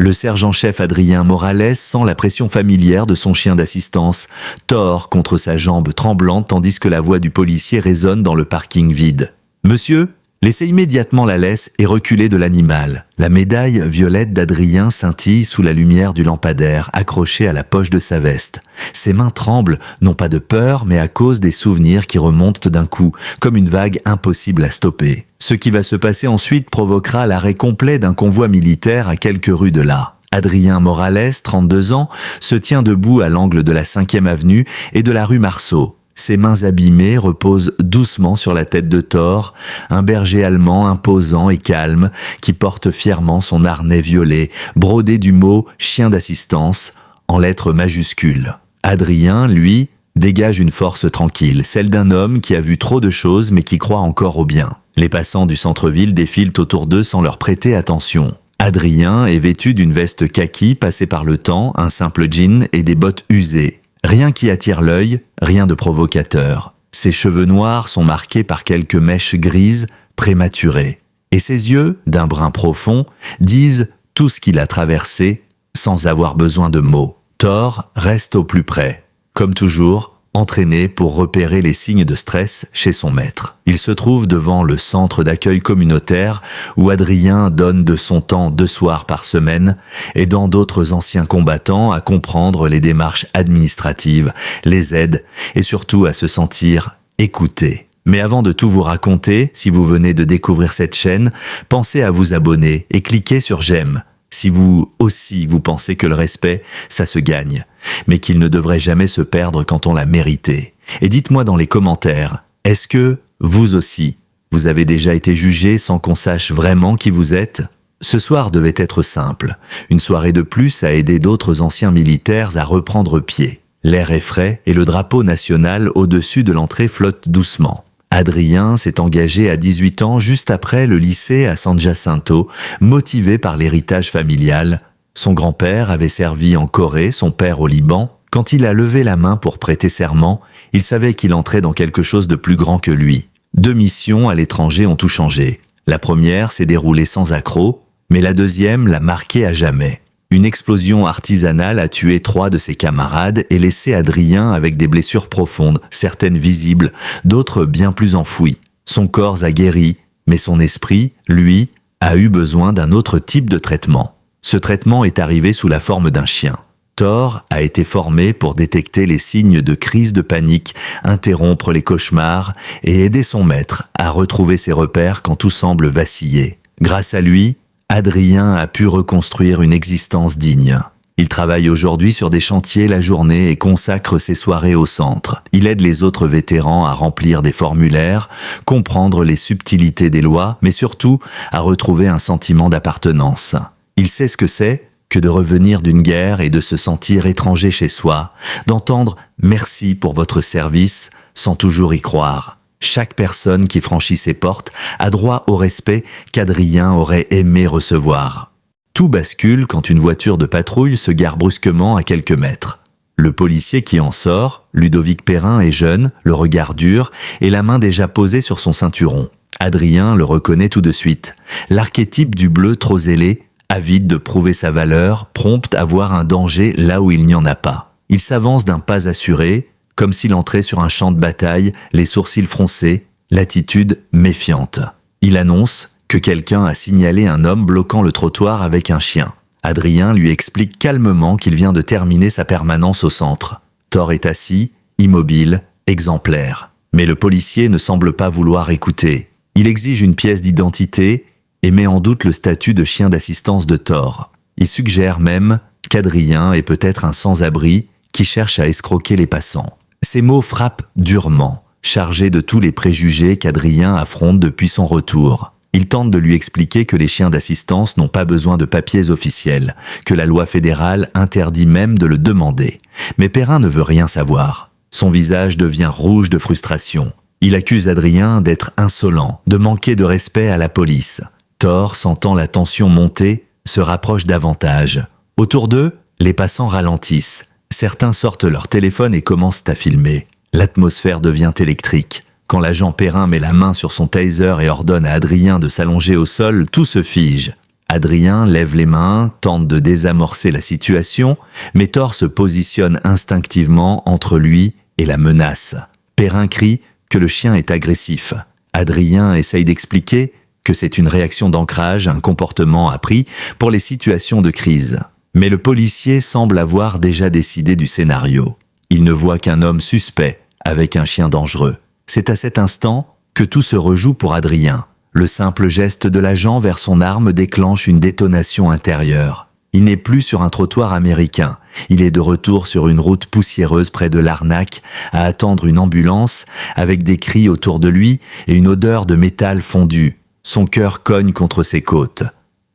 Le sergent-chef Adrien Morales sent la pression familière de son chien d'assistance, tord contre sa jambe tremblante tandis que la voix du policier résonne dans le parking vide. « Monsieur ?» Laissez immédiatement la laisse et reculez de l'animal. La médaille violette d'Adrien scintille sous la lumière du lampadaire, accrochée à la poche de sa veste. Ses mains tremblent, non pas de peur, mais à cause des souvenirs qui remontent d'un coup, comme une vague impossible à stopper. Ce qui va se passer ensuite provoquera l'arrêt complet d'un convoi militaire à quelques rues de là. Adrien Morales, 32 ans, se tient debout à l'angle de la 5e avenue et de la rue Marceau. Ses mains abîmées reposent doucement sur la tête de Thor, un berger allemand imposant et calme qui porte fièrement son harnais violet, brodé du mot « chien d'assistance » en lettres majuscules. Adrien, lui, dégage une force tranquille, celle d'un homme qui a vu trop de choses mais qui croit encore au bien. Les passants du centre-ville défilent autour d'eux sans leur prêter attention. Adrien est vêtu d'une veste kaki passée par le temps, un simple jean et des bottes usées. Rien qui attire l'œil, rien de provocateur. Ses cheveux noirs sont marqués par quelques mèches grises prématurées. Et ses yeux, d'un brun profond, disent tout ce qu'il a traversé sans avoir besoin de mots. Thor reste au plus près. Comme toujours, entraîné pour repérer les signes de stress chez son maître. Il se trouve devant le centre d'accueil communautaire où Adrien donne de son temps 2 soirs par semaine, aidant d'autres anciens combattants à comprendre les démarches administratives, les aides et surtout à se sentir écouté. Mais avant de tout vous raconter, si vous venez de découvrir cette chaîne, pensez à vous abonner et cliquez sur j'aime. Si vous aussi vous pensez que le respect, ça se gagne, mais qu'il ne devrait jamais se perdre quand on l'a mérité. Et dites-moi dans les commentaires, est-ce que, vous aussi, vous avez déjà été jugé sans qu'on sache vraiment qui vous êtes ? Ce soir devait être simple, une soirée de plus à aider d'autres anciens militaires à reprendre pied. L'air est frais et le drapeau national au-dessus de l'entrée flotte doucement. Adrien s'est engagé à 18 ans juste après le lycée à San Jacinto, motivé par l'héritage familial. Son grand-père avait servi en Corée, son père au Liban. Quand il a levé la main pour prêter serment, il savait qu'il entrait dans quelque chose de plus grand que lui. 2 missions à l'étranger ont tout changé. La première s'est déroulée sans accroc, mais la deuxième l'a marqué à jamais. Une explosion artisanale a tué 3 de ses camarades et laissé Adrien avec des blessures profondes, certaines visibles, d'autres bien plus enfouies. Son corps a guéri, mais son esprit, lui, a eu besoin d'un autre type de traitement. Ce traitement est arrivé sous la forme d'un chien. Thor a été formé pour détecter les signes de crise de panique, interrompre les cauchemars et aider son maître à retrouver ses repères quand tout semble vaciller. Grâce à lui, Adrien a pu reconstruire une existence digne. Il travaille aujourd'hui sur des chantiers la journée et consacre ses soirées au centre. Il aide les autres vétérans à remplir des formulaires, comprendre les subtilités des lois, mais surtout à retrouver un sentiment d'appartenance. Il sait ce que c'est que de revenir d'une guerre et de se sentir étranger chez soi, d'entendre « merci pour votre service » sans toujours y croire. Chaque personne qui franchit ses portes a droit au respect qu'Adrien aurait aimé recevoir. Tout bascule quand une voiture de patrouille se gare brusquement à quelques mètres. Le policier qui en sort, Ludovic Perrin, est jeune, le regard dur et la main déjà posée sur son ceinturon. Adrien le reconnaît tout de suite. L'archétype du bleu trop zélé, avide de prouver sa valeur, prompte à voir un danger là où il n'y en a pas. Il s'avance d'un pas assuré, comme s'il entrait sur un champ de bataille, les sourcils froncés, l'attitude méfiante. Il annonce que quelqu'un a signalé un homme bloquant le trottoir avec un chien. Adrien lui explique calmement qu'il vient de terminer sa permanence au centre. Thor est assis, immobile, exemplaire. Mais le policier ne semble pas vouloir écouter. Il exige une pièce d'identité et met en doute le statut de chien d'assistance de Thor. Il suggère même qu'Adrien est peut-être un sans-abri qui cherche à escroquer les passants. Ces mots frappent durement, chargés de tous les préjugés qu'Adrien affronte depuis son retour. Il tente de lui expliquer que les chiens d'assistance n'ont pas besoin de papiers officiels, que la loi fédérale interdit même de le demander. Mais Perrin ne veut rien savoir. Son visage devient rouge de frustration. Il accuse Adrien d'être insolent, de manquer de respect à la police. Thor, sentant la tension monter, se rapproche davantage. Autour d'eux, les passants ralentissent. Certains sortent leur téléphone et commencent à filmer. L'atmosphère devient électrique. Quand l'agent Perrin met la main sur son taser et ordonne à Adrien de s'allonger au sol, tout se fige. Adrien lève les mains, tente de désamorcer la situation, mais Thor se positionne instinctivement entre lui et la menace. Perrin crie que le chien est agressif. Adrien essaye d'expliquer que c'est une réaction d'ancrage, un comportement appris pour les situations de crise. Mais le policier semble avoir déjà décidé du scénario. Il ne voit qu'un homme suspect avec un chien dangereux. C'est à cet instant que tout se rejoue pour Adrien. Le simple geste de l'agent vers son arme déclenche une détonation intérieure. Il n'est plus sur un trottoir américain. Il est de retour sur une route poussiéreuse près de Larnac, à attendre une ambulance, avec des cris autour de lui et une odeur de métal fondu. Son cœur cogne contre ses côtes.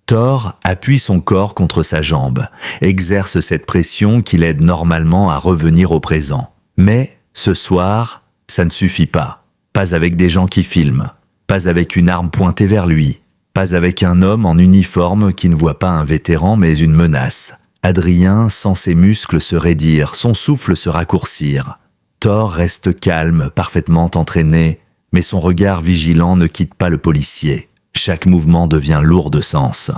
Thor appuie son corps contre sa jambe, exerce cette pression qui l'aide normalement à revenir au présent. Mais, ce soir, ça ne suffit pas. Pas avec des gens qui filment. Pas avec une arme pointée vers lui. Pas avec un homme en uniforme qui ne voit pas un vétéran mais une menace. Adrien sent ses muscles se raidir, son souffle se raccourcir. Thor reste calme, parfaitement entraîné, mais son regard vigilant ne quitte pas le policier. Chaque mouvement devient lourd de sens.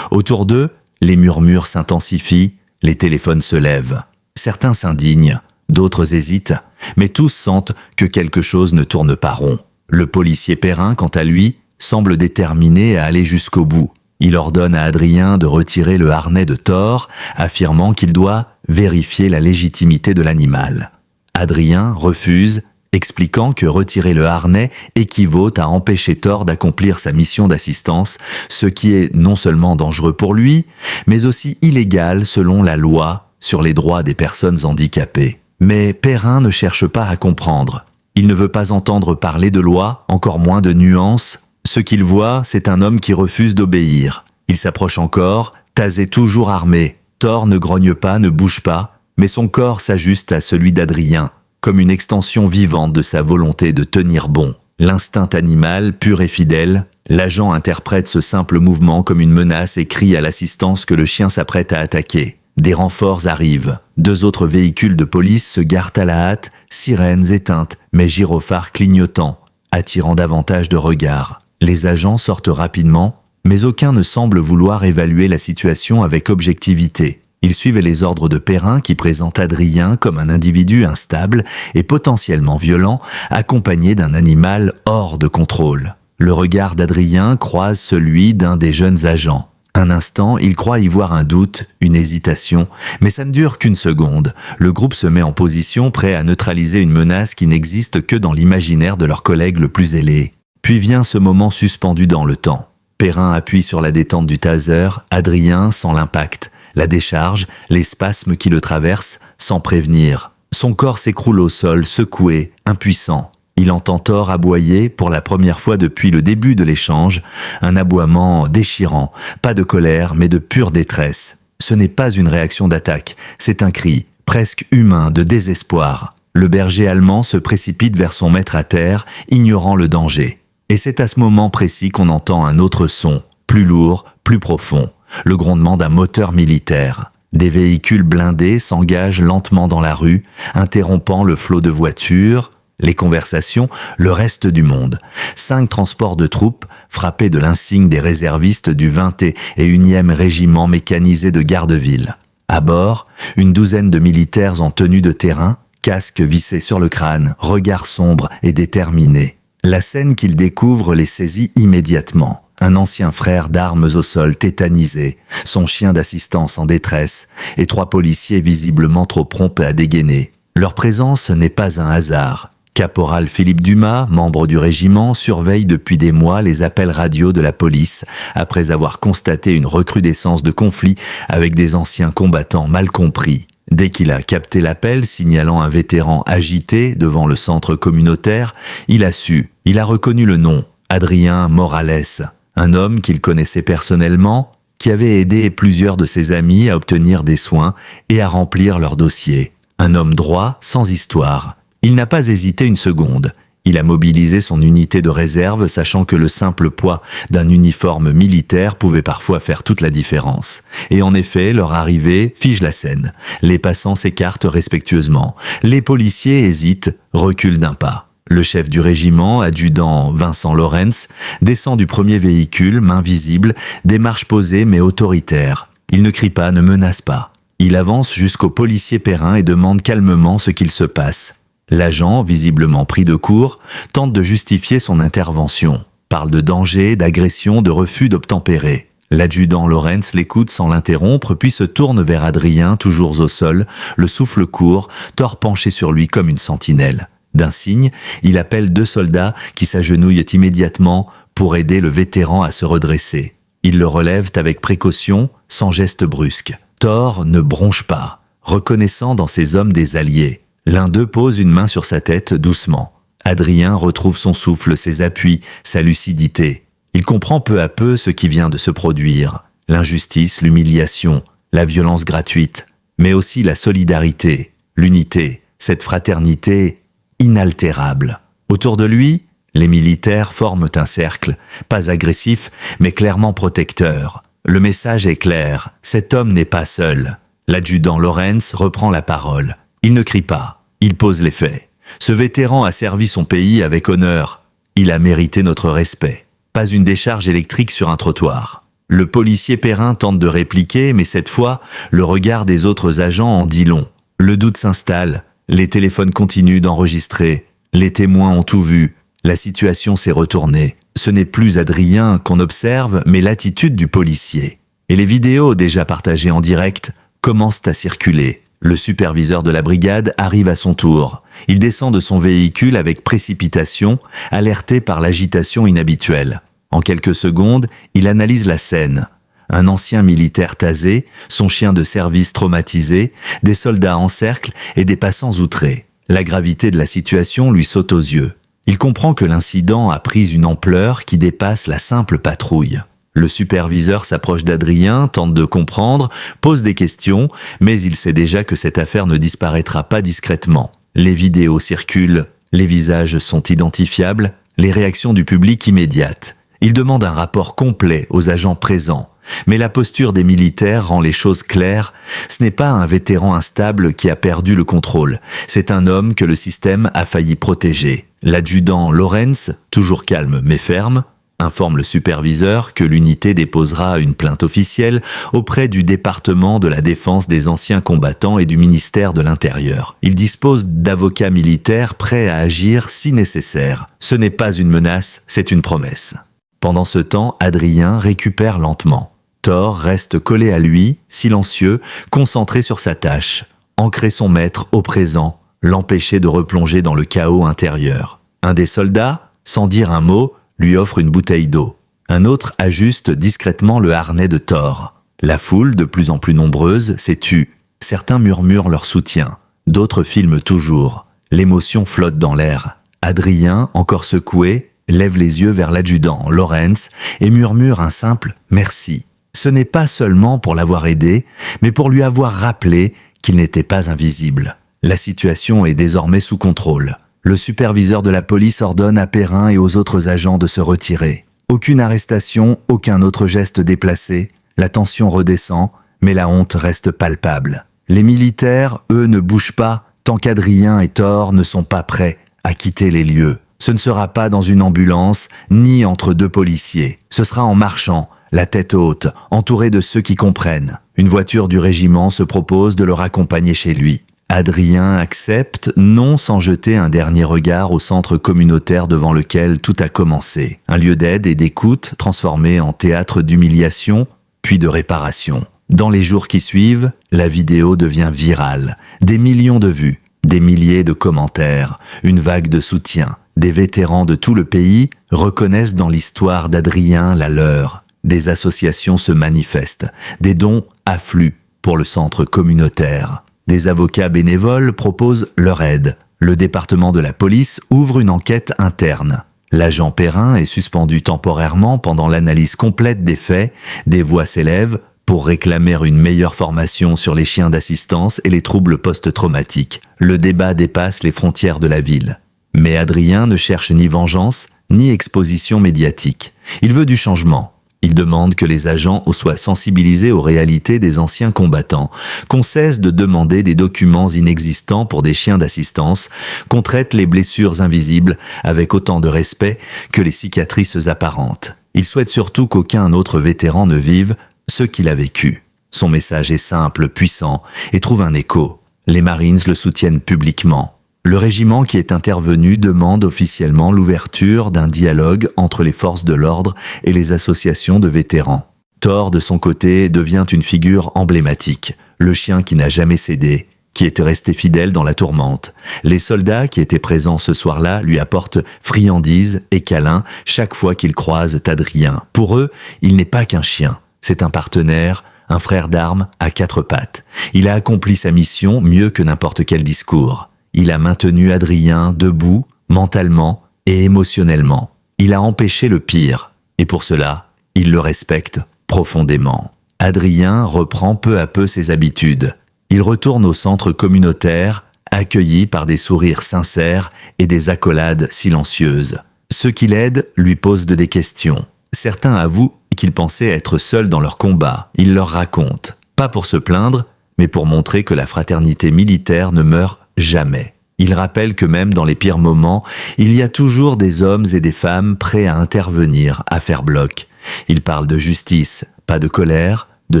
Autour d'eux, les murmures s'intensifient, les téléphones se lèvent. Certains s'indignent, d'autres hésitent, mais tous sentent que quelque chose ne tourne pas rond. Le policier Perrin, quant à lui, semble déterminé à aller jusqu'au bout. Il ordonne à Adrien de retirer le harnais de Thor, affirmant qu'il doit vérifier la légitimité de l'animal. Adrien refuse, expliquant que retirer le harnais équivaut à empêcher Thor d'accomplir sa mission d'assistance, ce qui est non seulement dangereux pour lui, mais aussi illégal selon la loi sur les droits des personnes handicapées. Mais Perrin ne cherche pas à comprendre. Il ne veut pas entendre parler de loi, encore moins de nuances. Ce qu'il voit, c'est un homme qui refuse d'obéir. Il s'approche encore, tasé toujours armé. Thor ne grogne pas, ne bouge pas, mais son corps s'ajuste à celui d'Adrien, comme une extension vivante de sa volonté de tenir bon. L'instinct animal, pur et fidèle, l'agent interprète ce simple mouvement comme une menace et crie à l'assistance que le chien s'apprête à attaquer. Des renforts arrivent. 2 autres véhicules de police se garent à la hâte, sirènes éteintes, mais gyrophares clignotants, attirant davantage de regards. Les agents sortent rapidement, mais aucun ne semble vouloir évaluer la situation avec objectivité. Ils suivent les ordres de Perrin qui présente Adrien comme un individu instable et potentiellement violent, accompagné d'un animal hors de contrôle. Le regard d'Adrien croise celui d'un des jeunes agents. Un instant, il croit y voir un doute, une hésitation, mais ça ne dure qu'une seconde. Le groupe se met en position, prêt à neutraliser une menace qui n'existe que dans l'imaginaire de leur collègue le plus ailé. Puis vient ce moment suspendu dans le temps. Perrin appuie sur la détente du taser, Adrien sent l'impact, la décharge, les spasmes qui le traversent, sans prévenir. Son corps s'écroule au sol, secoué, impuissant. Il entend Thor aboyer pour la première fois depuis le début de l'échange, un aboiement déchirant, pas de colère mais de pure détresse. Ce n'est pas une réaction d'attaque, c'est un cri, presque humain, de désespoir. Le berger allemand se précipite vers son maître à terre, ignorant le danger. Et c'est à ce moment précis qu'on entend un autre son, plus lourd, plus profond, le grondement d'un moteur militaire. Des véhicules blindés s'engagent lentement dans la rue, interrompant le flot de voitures, les conversations, le reste du monde. 5 transports de troupes, frappés de l'insigne des réservistes du 21e régiment mécanisé de Gardeville. À bord, une douzaine de militaires en tenue de terrain, casques vissés sur le crâne, regards sombres et déterminés. La scène qu'ils découvrent les saisit immédiatement. Un ancien frère d'armes au sol tétanisé, son chien d'assistance en détresse, et 3 policiers visiblement trop prompts à dégainer. Leur présence n'est pas un hasard. Caporal Philippe Dumas, membre du régiment, surveille depuis des mois les appels radio de la police, après avoir constaté une recrudescence de conflits avec des anciens combattants mal compris. Dès qu'il a capté l'appel signalant un vétéran agité devant le centre communautaire, il a reconnu le nom, Adrien Morales, un homme qu'il connaissait personnellement, qui avait aidé plusieurs de ses amis à obtenir des soins et à remplir leur dossier. Un homme droit, sans histoire. Il n'a pas hésité une seconde. Il a mobilisé son unité de réserve, sachant que le simple poids d'un uniforme militaire pouvait parfois faire toute la différence. Et en effet, leur arrivée fige la scène. Les passants s'écartent respectueusement. Les policiers hésitent, reculent d'un pas. Le chef du régiment, adjudant Vincent Lorenz, descend du premier véhicule, main visible, démarche posée mais autoritaire. Il ne crie pas, ne menace pas. Il avance jusqu'au policier Perrin et demande calmement ce qu'il se passe. L'agent, visiblement pris de court, tente de justifier son intervention. Parle de danger, d'agression, de refus d'obtempérer. L'adjudant Lorenz l'écoute sans l'interrompre, puis se tourne vers Adrien, toujours au sol, le souffle court, Thor penché sur lui comme une sentinelle. D'un signe, il appelle 2 soldats qui s'agenouillent immédiatement pour aider le vétéran à se redresser. Ils le relèvent avec précaution, sans geste brusque. Thor ne bronche pas, reconnaissant dans ces hommes des alliés. L'un d'eux pose une main sur sa tête doucement. Adrien retrouve son souffle, ses appuis, sa lucidité. Il comprend peu à peu ce qui vient de se produire. L'injustice, l'humiliation, la violence gratuite, mais aussi la solidarité, l'unité, cette fraternité inaltérable. Autour de lui, les militaires forment un cercle, pas agressif, mais clairement protecteur. Le message est clair, cet homme n'est pas seul. L'adjudant Lorenz reprend la parole. Il ne crie pas, il pose les faits. Ce vétéran a servi son pays avec honneur. Il a mérité notre respect. Pas une décharge électrique sur un trottoir. Le policier Perrin tente de répliquer, mais cette fois, le regard des autres agents en dit long. Le doute s'installe, les téléphones continuent d'enregistrer, les témoins ont tout vu, la situation s'est retournée. Ce n'est plus Adrien qu'on observe, mais l'attitude du policier. Et les vidéos déjà partagées en direct commencent à circuler. Le superviseur de la brigade arrive à son tour. Il descend de son véhicule avec précipitation, alerté par l'agitation inhabituelle. En quelques secondes, il analyse la scène. Un ancien militaire tasé, son chien de service traumatisé, des soldats en cercle et des passants outrés. La gravité de la situation lui saute aux yeux. Il comprend que l'incident a pris une ampleur qui dépasse la simple patrouille. Le superviseur s'approche d'Adrien, tente de comprendre, pose des questions, mais il sait déjà que cette affaire ne disparaîtra pas discrètement. Les vidéos circulent, les visages sont identifiables, les réactions du public immédiates. Il demande un rapport complet aux agents présents. Mais la posture des militaires rend les choses claires. Ce n'est pas un vétéran instable qui a perdu le contrôle. C'est un homme que le système a failli protéger. L'adjudant Lorenz, toujours calme mais ferme, informe le superviseur que l'unité déposera une plainte officielle auprès du département de la défense des anciens combattants et du ministère de l'Intérieur. Il dispose d'avocats militaires prêts à agir si nécessaire. Ce n'est pas une menace, c'est une promesse. Pendant ce temps, Adrien récupère lentement. Thor reste collé à lui, silencieux, concentré sur sa tâche. Ancrer son maître au présent, l'empêcher de replonger dans le chaos intérieur. Un des soldats, sans dire un mot, lui offre une bouteille d'eau. Un autre ajuste discrètement le harnais de Thor. La foule, de plus en plus nombreuse, s'est tue. Certains murmurent leur soutien, d'autres filment toujours. L'émotion flotte dans l'air. Adrien, encore secoué, lève les yeux vers l'adjudant, Lorenz, et murmure un simple « merci ». Ce n'est pas seulement pour l'avoir aidé, mais pour lui avoir rappelé qu'il n'était pas invisible. La situation est désormais sous contrôle. Le superviseur de la police ordonne à Perrin et aux autres agents de se retirer. Aucune arrestation, aucun autre geste déplacé. La tension redescend, mais la honte reste palpable. Les militaires, eux, ne bougent pas tant qu'Adrien et Thor ne sont pas prêts à quitter les lieux. Ce ne sera pas dans une ambulance, ni entre 2 policiers. Ce sera en marchant, la tête haute, entouré de ceux qui comprennent. Une voiture du régiment se propose de le raccompagner chez lui. Adrien accepte, non sans jeter un dernier regard au centre communautaire devant lequel tout a commencé. Un lieu d'aide et d'écoute transformé en théâtre d'humiliation, puis de réparation. Dans les jours qui suivent, la vidéo devient virale. Des millions de vues, des milliers de commentaires, une vague de soutien. Des vétérans de tout le pays reconnaissent dans l'histoire d'Adrien la leur. Des associations se manifestent, des dons affluent pour le centre communautaire. Des avocats bénévoles proposent leur aide. Le département de la police ouvre une enquête interne. L'agent Perrin est suspendu temporairement pendant l'analyse complète des faits. Des voix s'élèvent pour réclamer une meilleure formation sur les chiens d'assistance et les troubles post-traumatiques. Le débat dépasse les frontières de la ville. Mais Adrien ne cherche ni vengeance, ni exposition médiatique. Il veut du changement. Il demande que les agents soient sensibilisés aux réalités des anciens combattants, qu'on cesse de demander des documents inexistants pour des chiens d'assistance, qu'on traite les blessures invisibles avec autant de respect que les cicatrices apparentes. Il souhaite surtout qu'aucun autre vétéran ne vive ce qu'il a vécu. Son message est simple, puissant et trouve un écho. Les Marines le soutiennent publiquement. Le régiment qui est intervenu demande officiellement l'ouverture d'un dialogue entre les forces de l'ordre et les associations de vétérans. Thor, de son côté, devient une figure emblématique, le chien qui n'a jamais cédé, qui était resté fidèle dans la tourmente. Les soldats qui étaient présents ce soir-là lui apportent friandises et câlins chaque fois qu'ils croisent Adrien. Pour eux, il n'est pas qu'un chien, c'est un partenaire, un frère d'armes à 4 pattes. Il a accompli sa mission mieux que n'importe quel discours. Il a maintenu Adrien debout, mentalement et émotionnellement. Il a empêché le pire, et pour cela, il le respecte profondément. Adrien reprend peu à peu ses habitudes. Il retourne au centre communautaire, accueilli par des sourires sincères et des accolades silencieuses. Ceux qui l'aident lui posent des questions. Certains avouent qu'ils pensaient être seuls dans leur combat. Il leur raconte, pas pour se plaindre, mais pour montrer que la fraternité militaire ne meurt jamais. Il rappelle que même dans les pires moments, il y a toujours des hommes et des femmes prêts à intervenir, à faire bloc. Il parle de justice, pas de colère, de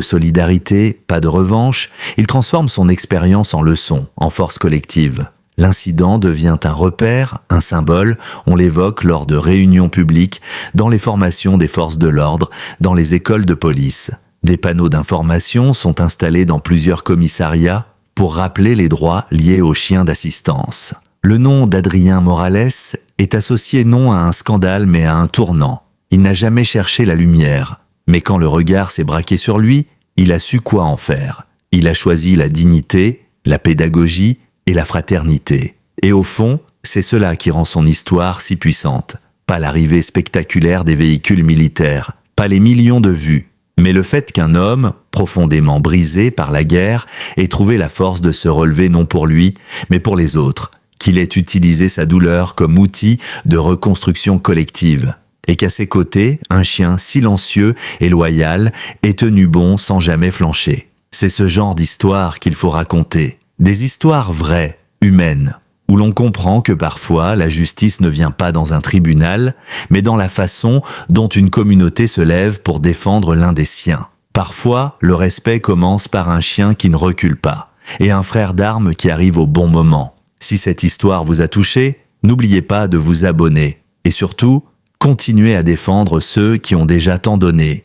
solidarité, pas de revanche. Il transforme son expérience en leçon, en force collective. L'incident devient un repère, un symbole, on l'évoque lors de réunions publiques, dans les formations des forces de l'ordre, dans les écoles de police. Des panneaux d'information sont installés dans plusieurs commissariats pour rappeler les droits liés aux chiens d'assistance. Le nom d'Adrien Morales est associé non à un scandale mais à un tournant. Il n'a jamais cherché la lumière, mais quand le regard s'est braqué sur lui, il a su quoi en faire. Il a choisi la dignité, la pédagogie et la fraternité. Et au fond, c'est cela qui rend son histoire si puissante. Pas l'arrivée spectaculaire des véhicules militaires, pas les millions de vues, mais le fait qu'un homme, profondément brisé par la guerre, ait trouvé la force de se relever non pour lui, mais pour les autres, qu'il ait utilisé sa douleur comme outil de reconstruction collective, et qu'à ses côtés, un chien silencieux et loyal ait tenu bon sans jamais flancher. C'est ce genre d'histoire qu'il faut raconter, des histoires vraies, humaines, où l'on comprend que parfois la justice ne vient pas dans un tribunal, mais dans la façon dont une communauté se lève pour défendre l'un des siens. Parfois, le respect commence par un chien qui ne recule pas, et un frère d'armes qui arrive au bon moment. Si cette histoire vous a touché, n'oubliez pas de vous abonner, et surtout, continuez à défendre ceux qui ont déjà tant donné.